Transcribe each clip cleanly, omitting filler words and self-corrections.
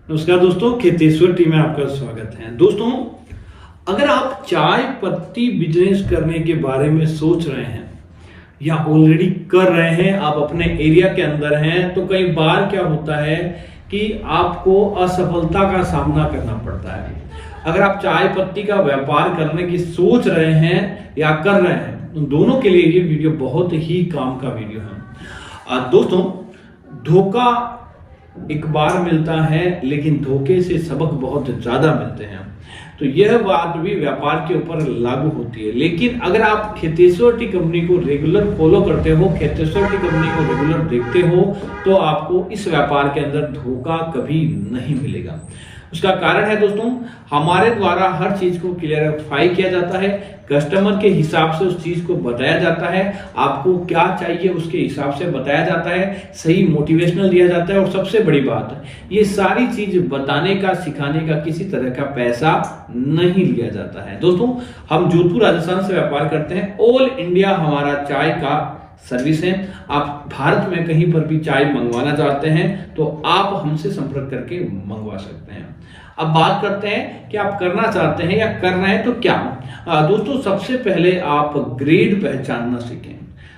नमस्कार दोस्तों, खेतेश्वर टीम में आपका स्वागत है। दोस्तों, अगर आप चाय पत्ती बिजनेस करने के बारे में सोच रहे हैं या ऑलरेडी कर रहे हैं, आप अपने एरिया के अंदर हैं, तो कई बार क्या होता है कि आपको असफलता का सामना करना पड़ता है। अगर आप चाय पत्ती का व्यापार करने की सोच रहे हैं या कर रहे हैं, तो दोनों के लिए ये वीडियो बहुत ही काम का वीडियो है। दोस्तों, धोखा एक बार मिलता है, लेकिन धोखे से सबक बहुत ज्यादा मिलते हैं। तो यह बात भी व्यापार के ऊपर लागू होती है। लेकिन अगर आप खेतेश्वर टी कंपनी को रेगुलर फॉलो करते हो, खेतेश्वर टी कंपनी को रेगुलर देखते हो, तो आपको इस व्यापार के अंदर धोखा कभी नहीं मिलेगा। उसका कारण है दोस्तों, हमारे द्वारा हर चीज को क्लियरिफाई किया जाता है, कस्टमर के हिसाब से उस चीज को बताया जाता है, आपको क्या चाहिए उसके हिसाब से बताया जाता है, सही मोटिवेशनल दिया जाता है। और सबसे बड़ी बात, ये सारी चीज बताने का, सिखाने का किसी तरह का पैसा नहीं लिया जाता है। दोस्तों, हम जोधपुर राजस्थान से व्यापार करते हैं। ऑल इंडिया हमारा चाय का सर्विस है। आप भारत में कहीं पर भी चाय मंगवाना चाहते हैं तो आप हमसे संपर्क करके मंगवा सकते हैं। अब बात करते हैं कि आप करना चाहते हैं या कर रहे हैं तो क्या। दोस्तों, सबसे पहले आप ग्रेड पहचानना सीखें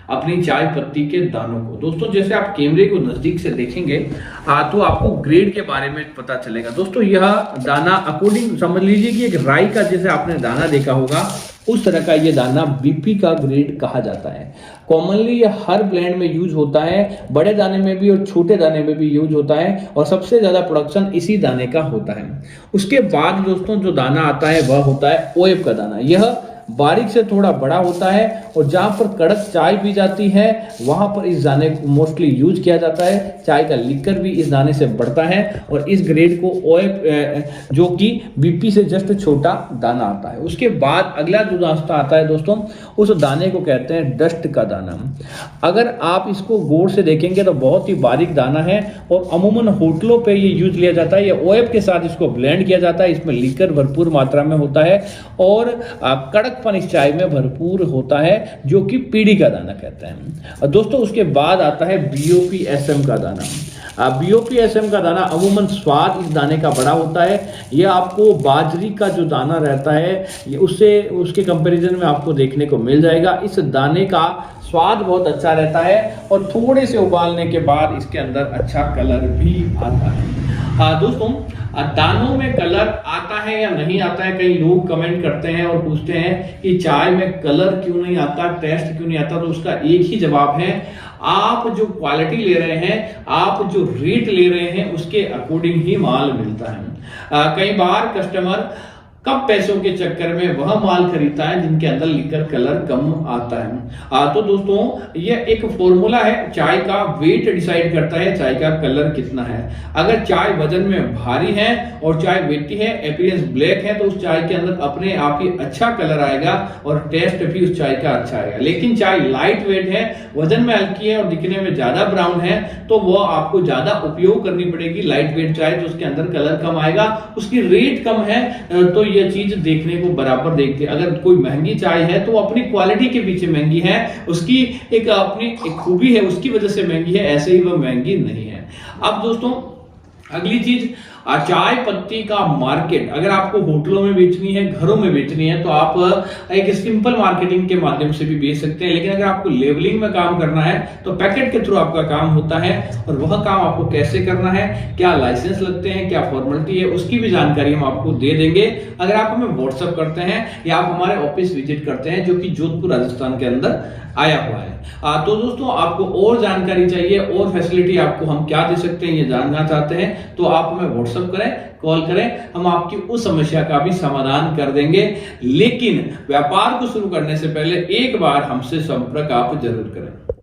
अपनी चाय पत्ती के दानों को। दोस्तों, जैसे आप कैमरे को नजदीक से देखेंगे तो आपको ग्रेड के बारे में पता चलेगा। दोस्तों, यह दाना अकॉर्डिंग समझ लीजिए कि एक राई का जैसे आपने दाना देखा होगा, उस तरह का ये दाना बीपी का ग्रेड कहा जाता है। कॉमनली ये हर ब्लेंड में यूज होता है, बड़े दाने में भी और छोटे दाने में भी यूज होता है, और सबसे ज्यादा प्रोडक्शन इसी दाने का होता है। उसके बाद दोस्तों जो दाना आता है वह होता है ओएफ का दाना। यह बारीक से थोड़ा बड़ा होता है और जहां पर कड़क चाय पी जाती है वहां पर इस दाने को मोस्टली यूज किया जाता है। चाय का लिकर भी इस दाने से बढ़ता है और इस ग्रेड को ओएफ जो कि बीपी से जस्ट छोटा दाना आता है। उसके बाद अगला जो दाना आता है दोस्तों, उस दाने को कहते हैं डस्ट का दाना। अगर आप इसको गौर से देखेंगे तो बहुत ही बारीक दाना है और अमूमन होटलों पे ये यूज लिया जाता है। ये ओएफ के साथ इसको ब्लेंड किया जाता है। इसमें लिकर भरपूर मात्रा में होता है और कड़क इस चाय में भरपूर होता है, जो कि पीढ़ी का दाना कहते हैं। और दोस्तों, उसके बाद आता है बीओपीएसएम का दाना। बीओपीएसएम का दाना अमूमन स्वाद इस दाने का बड़ा होता है। यह आपको बाजरी का जो दाना रहता है ये उससे उसके कंपैरिजन में आपको देखने को मिल जाएगा। इस दाने का स्वाद बहुत अच्छा रहता है और थोड़े से उबालने के बाद इसके अंदर अच्छा कलर भी आता है। दोस्तों, दानों में कलर आता है या नहीं आता है, कई लोग कमेंट करते हैं और पूछते हैं कि चाय में कलर क्यों नहीं आता, टेस्ट क्यों नहीं आता। तो उसका एक ही जवाब है, आप जो क्वालिटी ले रहे हैं, आप जो रेट ले रहे हैं, उसके अकॉर्डिंग ही माल मिलता है। कई बार कस्टमर कम पैसों के चक्कर में वह माल खरीदता है जिनके अंदर लिकर कलर कम आता है। तो दोस्तों, यह एक फॉर्मूला है, चाय का वेट डिसाइड करता है चाय का कलर कितना है। अगर चाय वजन में भारी है और चाय वेटी है, अपीयरेंस ब्लैक है, तो उस चाय के अंदर अपने आप ही अच्छा कलर आएगा और टेस्ट भी उस चाय का अच्छा आएगा। लेकिन चाय लाइट वेट है, वजन में हल्की है और दिखने में ज्यादा ब्राउन है, तो वो आपको ज्यादा उपयोग करनी पड़ेगी। लाइट वेट चाय तो उसके अंदर कलर कम आएगा, उसकी रेट कम है, तो ये चीज देखने को बराबर देखते हैं। अगर कोई महंगी चाय है तो वो अपनी क्वालिटी के पीछे महंगी है, उसकी एक अपनी एक खूबी है, उसकी वजह से महंगी है, ऐसे ही वो महंगी नहीं है। अब दोस्तों, अगली चीज, चाय पत्ती का मार्केट। अगर आपको होटलों में बेचनी है, घरों में बेचनी है, तो आप एक सिंपल मार्केटिंग के माध्यम से भी बेच सकते हैं। लेकिन अगर आपको लेवलिंग में काम करना है तो पैकेट के थ्रू आपका काम होता है, और वह काम आपको कैसे करना है, क्या लाइसेंस लगते हैं, क्या फॉर्मेलिटी है, उसकी भी जानकारी हम आपको दे देंगे अगर आप हमें व्हाट्सअप करते हैं या आप हमारे ऑफिस विजिट करते हैं, जो कि जोधपुर राजस्थान के अंदर आया हुआ है। तो दोस्तों, आपको और जानकारी चाहिए और फैसिलिटी आपको हम क्या दे सकते हैं ये जानना चाहते हैं तो आप हमें व्हाट्सअप करें, कॉल करें, हम आपकी उस समस्या का भी समाधान कर देंगे। लेकिन व्यापार को शुरू करने से पहले एक बार हमसे संपर्क आप जरूर करें।